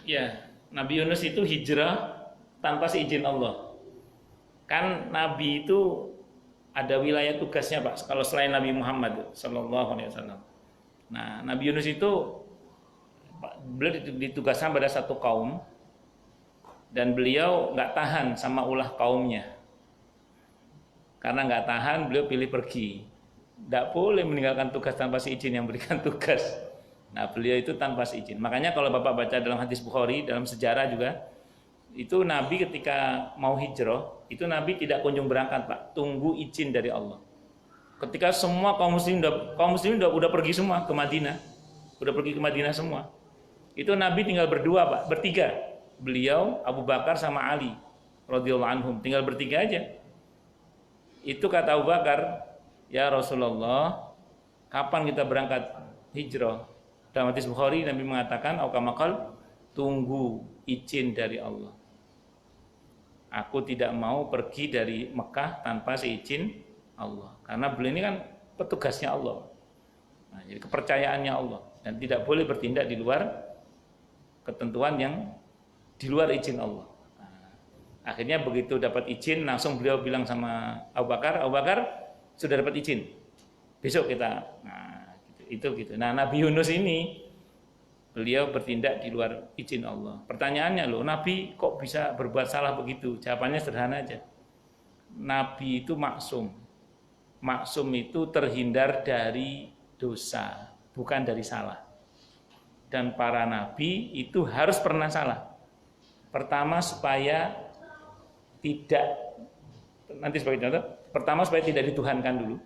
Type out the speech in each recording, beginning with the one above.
Ya, Nabi Yunus itu hijrah tanpa seizin Allah. Kan Nabi itu ada wilayah tugasnya Pak, kalau selain Nabi Muhammad Sallallahu Alaihi Wasallam. Nah, Nabi Yunus itu beliau ditugaskan pada satu kaum dan beliau nggak tahan sama ulah kaumnya. Karena nggak tahan, beliau pilih pergi. Nggak boleh meninggalkan tugas tanpa seizin yang berikan tugas. Nah, beliau itu tanpa seizin. Makanya kalau Bapak baca dalam hadis Bukhari, dalam sejarah juga, itu Nabi ketika mau hijrah, itu Nabi tidak kunjung berangkat Pak, tunggu izin dari Allah. Ketika semua kaum muslimin udah pergi semua ke Madinah, udah pergi ke Madinah semua, itu Nabi tinggal berdua Pak, bertiga, beliau, Abu Bakar sama Ali radhiyallahu anhum, tinggal bertiga aja. Itu kata Abu Bakar, ya Rasulullah, kapan kita berangkat hijrah? Dalam hadis Bukhari Nabi mengatakan, aukamakal, tunggu izin dari Allah. Aku tidak mau pergi dari Mekah tanpa seizin Allah. Karena beliau ini kan petugasnya Allah. Nah, jadi kepercayaannya Allah. Dan tidak boleh bertindak di luar ketentuan yang di luar izin Allah. Nah, akhirnya begitu dapat izin, langsung beliau bilang sama Abu Bakar sudah dapat izin. Besok kita, nah gitu. Nah, Nabi Yunus ini beliau bertindak di luar izin Allah. Pertanyaannya loh, Nabi kok bisa berbuat salah begitu? Jawabannya sederhana aja. Nabi itu maksum. Maksum itu terhindar dari dosa, bukan dari salah. Dan para nabi itu harus pernah salah. Pertama supaya tidak, nanti sebagai contoh, pertama supaya tidak dituhankan dulu.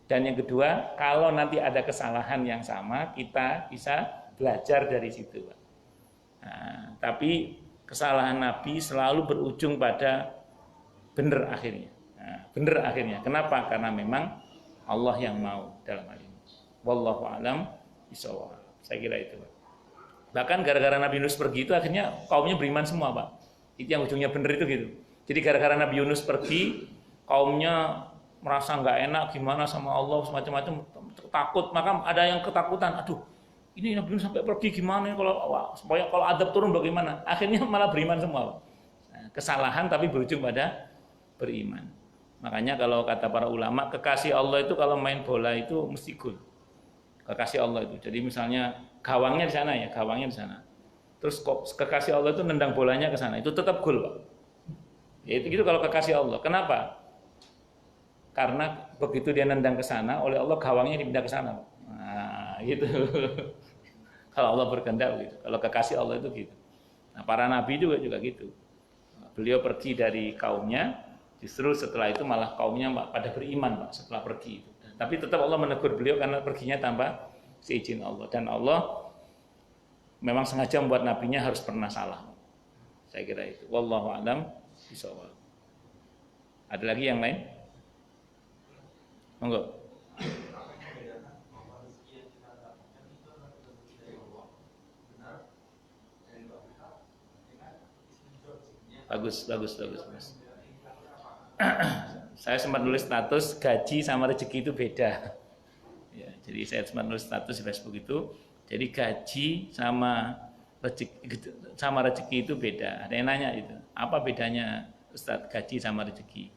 Dan yang kedua, kalau nanti ada kesalahan yang sama, kita bisa belajar dari situ. Nah, tapi kesalahan Nabi selalu berujung pada benar akhirnya. Nah, benar akhirnya. Kenapa? Karena memang Allah yang mau dalam hal ini. Wallahu a'lam bishawab. Saya kira itu, Pak. Bahkan gara-gara Nabi Yunus pergi itu akhirnya kaumnya beriman semua, Pak. Itu yang ujungnya benar itu gitu. Jadi gara-gara Nabi Yunus pergi, kaumnya merasa nggak enak gimana sama Allah, semacam-macam, takut. Maka ada yang ketakutan, aduh ini Nabi Yunus sampai pergi gimana ya, kalau adab turun bagaimana? Akhirnya malah beriman semua. Nah, kesalahan tapi berujung pada beriman. Makanya kalau kata para ulama, kekasih Allah itu kalau main bola itu mesti gol. Kekasih Allah itu. Jadi misalnya gawangnya di sana ya, gawangnya di sana. Terus kok kekasih Allah itu nendang bolanya ke sana, itu tetap gol, Pak. Ya itu gitu kalau kekasih Allah. Kenapa? Karena begitu dia nendang ke sana, oleh Allah gawangnya dipindah ke sana. Nah, gitu. Kalau Allah berkehendak gitu. Kalau kekasih Allah itu gitu. Nah, para nabi juga gitu. Beliau pergi dari kaumnya, justru setelah itu malah kaumnya pada beriman, Pak, setelah pergi itu. Tapi tetap Allah menegur beliau karena perginya tanpa seizin Allah. Dan Allah memang sengaja membuat nabinya harus pernah salah. Saya kira itu. Wallahu a'lam bishawab. Ada lagi yang lain? Monggo. Bagus. Saya sempat nulis status gaji sama rezeki itu beda. Ya, jadi saya sempat nulis status di Facebook itu. Jadi gaji sama rezeki itu beda. Ada yang nanya itu, apa bedanya Ustadz gaji sama rezeki?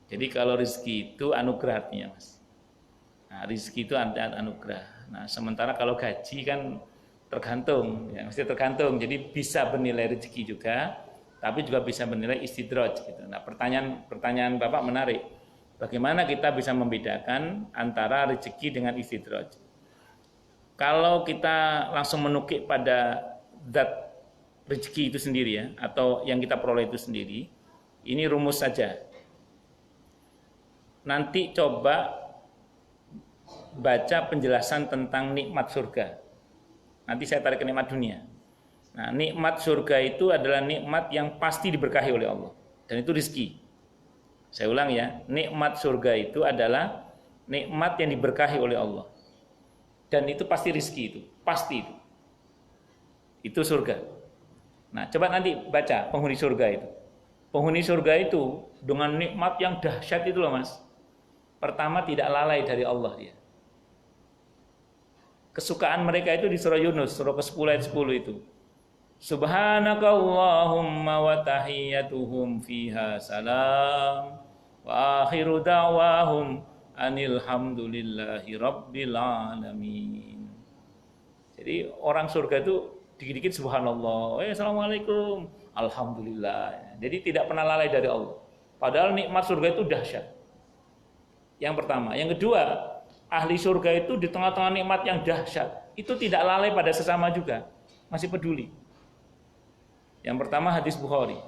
Jadi kalau rezeki itu anugerah artinya, Mas. Nah, rezeki itu anugerah. Nah, sementara kalau gaji kan tergantung, ya mesti tergantung. Jadi bisa bernilai rezeki juga, tapi juga bisa bernilai istidraj gitu. Nah, pertanyaan Bapak menarik. Bagaimana kita bisa membedakan antara rezeki dengan istidraj? Kalau kita langsung menukik pada zat rezeki itu sendiri ya, atau yang kita peroleh itu sendiri, ini rumus saja. Nanti coba baca penjelasan tentang nikmat surga. Nanti saya tarik ke nikmat dunia. Nah, nikmat surga itu adalah nikmat yang pasti diberkahi oleh Allah. Dan itu rezeki. Saya ulang ya, nikmat surga itu adalah nikmat yang diberkahi oleh Allah. Dan itu pasti rezeki itu, pasti itu. Itu surga. Nah, coba nanti baca penghuni surga itu. Penghuni surga itu dengan nikmat yang dahsyat itu loh, Mas. Pertama tidak lalai dari Allah dia. Kesukaan mereka itu di surah Yunus, surah ke-10 ayat 10 itu. Subhanakallahumma wa tahiyyatuhum fiha salam wa akhiru da'wahum anil hamdulillahi rabbil alamin. Jadi orang surga itu dikit-dikit subhanallah, assalamualaikum, alhamdulillah. Jadi tidak pernah lalai dari Allah. Padahal nikmat surga itu dahsyat. Yang pertama, yang kedua, ahli surga itu di tengah-tengah nikmat yang dahsyat itu tidak lalai pada sesama juga, masih peduli. Yang pertama hadis Bukhari.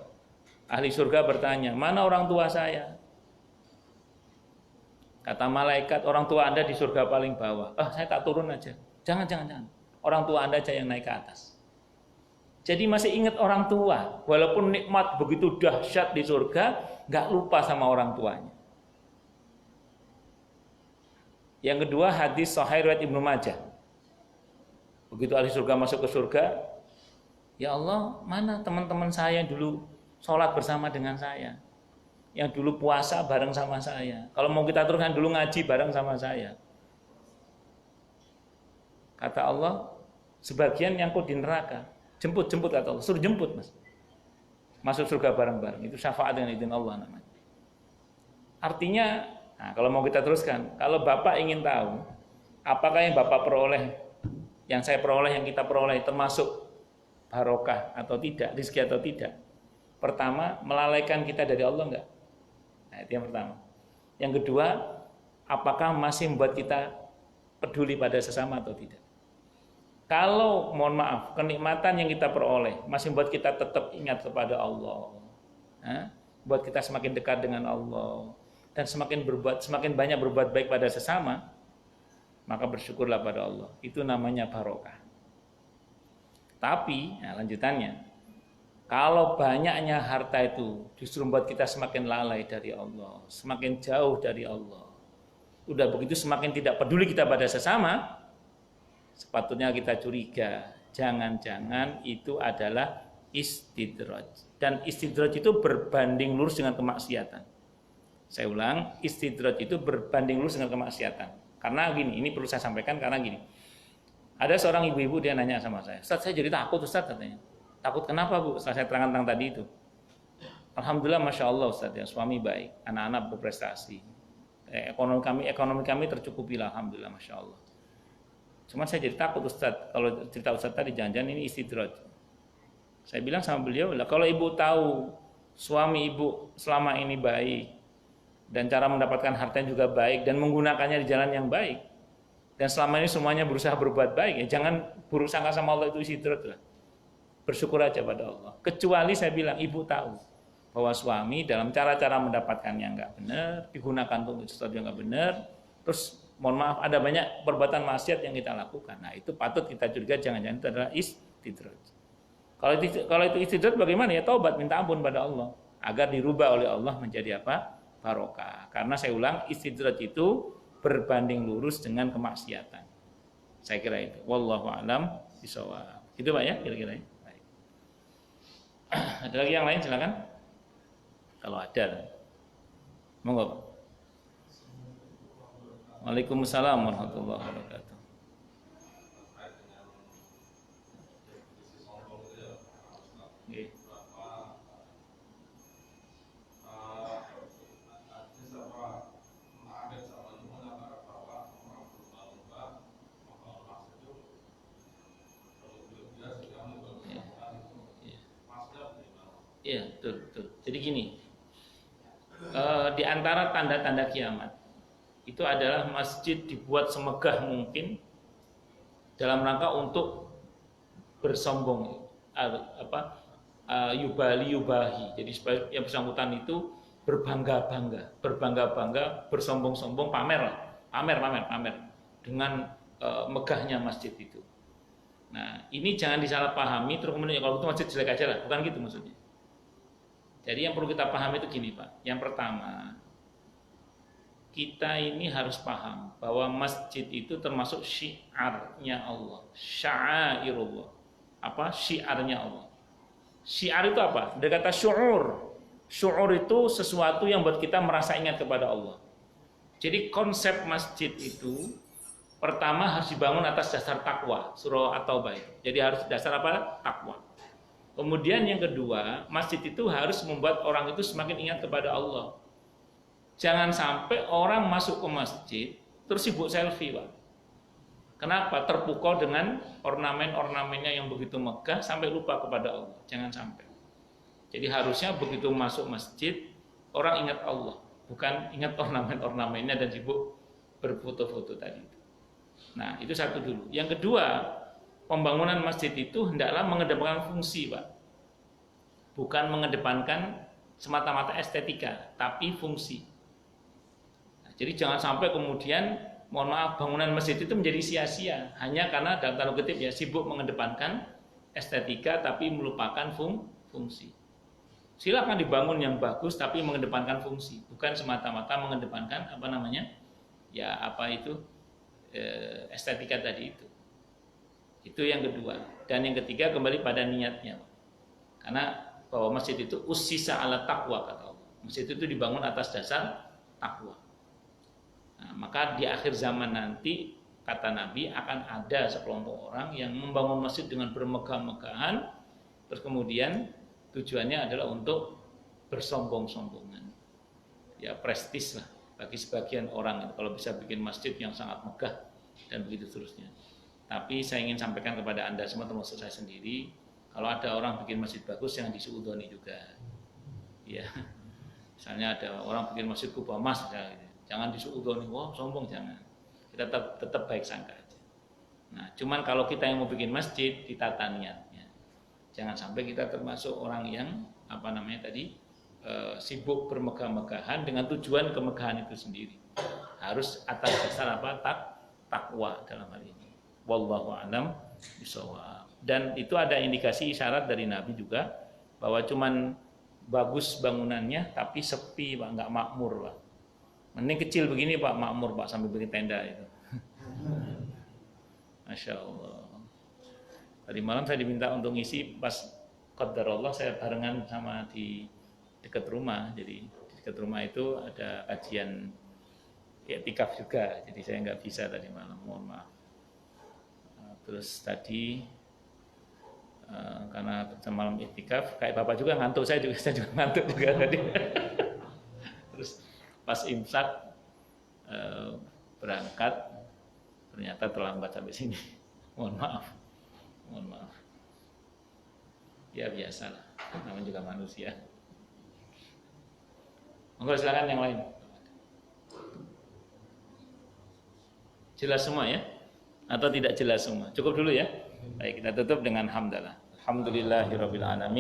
Ahli surga bertanya, mana orang tua saya? Kata malaikat, orang tua Anda di surga paling bawah. Saya tak turun aja. Jangan. Orang tua Anda aja yang naik ke atas. Jadi masih ingat orang tua. Walaupun nikmat begitu dahsyat di surga, nggak lupa sama orang tuanya. Yang kedua hadis Sahih riwayat Ibnu Majah. Begitu ahli surga masuk ke surga, ya Allah, mana teman-teman saya yang dulu sholat bersama dengan saya, yang dulu puasa bareng sama saya, kalau mau kita teruskan dulu ngaji bareng sama saya. Kata Allah, sebagian nyangkut di neraka, jemput kata Allah, suruh jemput mas, masuk surga bareng-bareng. Itu syafaat dengan izin Allah namanya. Artinya, nah, kalau mau kita teruskan, kalau Bapak ingin tahu apakah yang Bapak peroleh, yang saya peroleh, yang kita peroleh termasuk barokah atau tidak, rezeki atau tidak. Pertama, melalaikan kita dari Allah enggak? Nah, itu yang pertama. Yang kedua, apakah masih membuat kita peduli pada sesama atau tidak? Kalau, mohon maaf, kenikmatan yang kita peroleh masih membuat kita tetap ingat kepada Allah, buat kita semakin dekat dengan Allah, dan semakin banyak berbuat baik pada sesama, maka bersyukurlah pada Allah. Itu namanya barokah. Tapi, lanjutannya, kalau banyaknya harta itu justru membuat kita semakin lalai dari Allah, semakin jauh dari Allah, udah begitu semakin tidak peduli kita pada sesama, sepatutnya kita curiga, jangan-jangan itu adalah istidraj. Dan istidraj itu berbanding lurus dengan kemaksiatan. Saya ulang, istidraj itu berbanding lurus dengan kemaksiatan. Karena gini, ini perlu saya sampaikan karena gini. Ada seorang ibu-ibu, dia nanya sama saya, Ustaz, saya jadi takut Ustaz, katanya. Takut kenapa Bu? Setelah saya terangkan tentang tadi itu. Alhamdulillah, Masya Allah Ustaz, ya, suami baik, anak-anak berprestasi. Ekonomi kami tercukupi lah, Alhamdulillah, Masya Allah. Cuma saya jadi takut Ustaz, kalau cerita Ustaz tadi, jangan-jangan ini istidraj. Saya bilang sama beliau, kalau ibu tahu suami ibu selama ini baik, dan cara mendapatkan hartanya juga baik, dan menggunakannya di jalan yang baik, dan selama ini semuanya berusaha berbuat baik, ya jangan buruk sangka sama Allah, itu istidraj lah. Bersyukur aja pada Allah. Kecuali saya bilang, ibu tahu bahwa suami dalam cara-cara mendapatkannya nggak benar, digunakan untuk sesuatu yang nggak benar, terus mohon maaf ada banyak perbuatan maksiat yang kita lakukan. Nah itu patut kita curiga, jangan-jangan itu adalah istidraj. Kalau itu istidraj bagaimana? Ya taubat, minta ampun pada Allah agar dirubah oleh Allah menjadi apa? Barokah. Karena saya ulang, istidraj itu berbanding lurus dengan kemaksiatan. Saya kira itu. Wallahu a'lam bishawab. Itu Pak ya, kira-kira. Baik. Ada lagi yang lain silakan. Kalau ada. Monggo Pak. Waalaikumsalam warahmatullahi wabarakatuh. Okay. Iya, betul. Jadi gini, di antara tanda-tanda kiamat itu adalah masjid dibuat semegah mungkin dalam rangka untuk bersombong, yubahi. Jadi supaya yang bersangkutan itu berbangga-bangga, bersombong-sombong, pamer dengan megahnya masjid itu. Nah, ini jangan disalahpahami terus kemudian kalau itu masjid jelek aja lah, bukan gitu maksudnya. Jadi yang perlu kita pahami itu gini Pak. Yang pertama, kita ini harus paham bahwa masjid itu termasuk syiarnya Allah. Sya'airullah. Apa? Syiarnya Allah. Syiar itu apa? Dari kata syu'ur. Syu'ur itu sesuatu yang buat kita merasa ingat kepada Allah. Jadi konsep masjid itu pertama harus dibangun atas dasar takwa. Surah At-Taubah itu. Jadi harus dasar apa? Takwa. Kemudian yang kedua, masjid itu harus membuat orang itu semakin ingat kepada Allah. Jangan sampai orang masuk ke masjid terus sibuk selfie, Pak. Kenapa? Terpukau dengan ornamen-ornamennya yang begitu megah sampai lupa kepada Allah. Jangan sampai. Jadi harusnya begitu masuk masjid, orang ingat Allah, bukan ingat ornamen-ornamennya dan sibuk berfoto-foto tadi. Nah, itu satu dulu. Yang kedua, pembangunan masjid itu hendaklah mengedepankan fungsi, Pak. Bukan mengedepankan semata-mata estetika, tapi fungsi. Nah, jadi jangan sampai kemudian, mohon maaf, bangunan masjid itu menjadi sia-sia hanya karena dalam tanda kutip ya sibuk mengedepankan estetika tapi melupakan fungsi. Silakan dibangun yang bagus tapi mengedepankan fungsi, bukan semata-mata mengedepankan estetika tadi itu. Itu yang kedua. Dan yang ketiga kembali pada niatnya. Karena bahwa masjid itu ussisa ala taqwa kata Allah. Masjid itu dibangun atas dasar takwa. Nah, maka di akhir zaman nanti kata Nabi akan ada sekelompok orang yang membangun masjid dengan bermegah-megahan, terus kemudian tujuannya adalah untuk bersombong-sombongan. Ya prestis lah bagi sebagian orang kalau bisa bikin masjid yang sangat megah dan begitu seterusnya. Tapi saya ingin sampaikan kepada Anda semua termasuk saya sendiri, kalau ada orang bikin masjid bagus jangan disuudoni juga. Ya. Misalnya ada orang bikin masjid kubah emas misalnya, jangan disuudoni, wah sombong jangan. Kita tetap baik sangka aja. Nah, cuman kalau kita yang mau bikin masjid ditata niatnya. Jangan sampai kita termasuk orang yang sibuk bermegah-megahan dengan tujuan kemegahan itu sendiri. Harus atas dasar takwa dalam hal ini. Wallahu a'lam bishawab. Dan itu ada indikasi isyarat dari Nabi juga bahwa cuman bagus bangunannya tapi sepi, Pak, nggak makmur, Pak. Mending kecil begini, Pak, makmur, Pak, sambil bikin tenda itu. Masya Allah. Tadi malam saya diminta untuk ngisi pas qadarullah saya barengan sama di dekat rumah. Jadi di dekat rumah itu ada kajian i'tikaf juga. Jadi saya nggak bisa tadi malam, mohon maaf. Terus tadi karena semalam i'tikaf, kayak Bapak juga ngantuk, saya juga ngantuk juga tadi. Terus pas imsak berangkat ternyata terlambat sampai sini. Mohon maaf. Ya biasalah, namanya juga manusia. Monggo silakan yang lain. Jelas semua ya? Atau tidak jelas semua? Cukup dulu ya. Baik, kita tutup dengan hamdalah. Alhamdulillahirabbil alamin.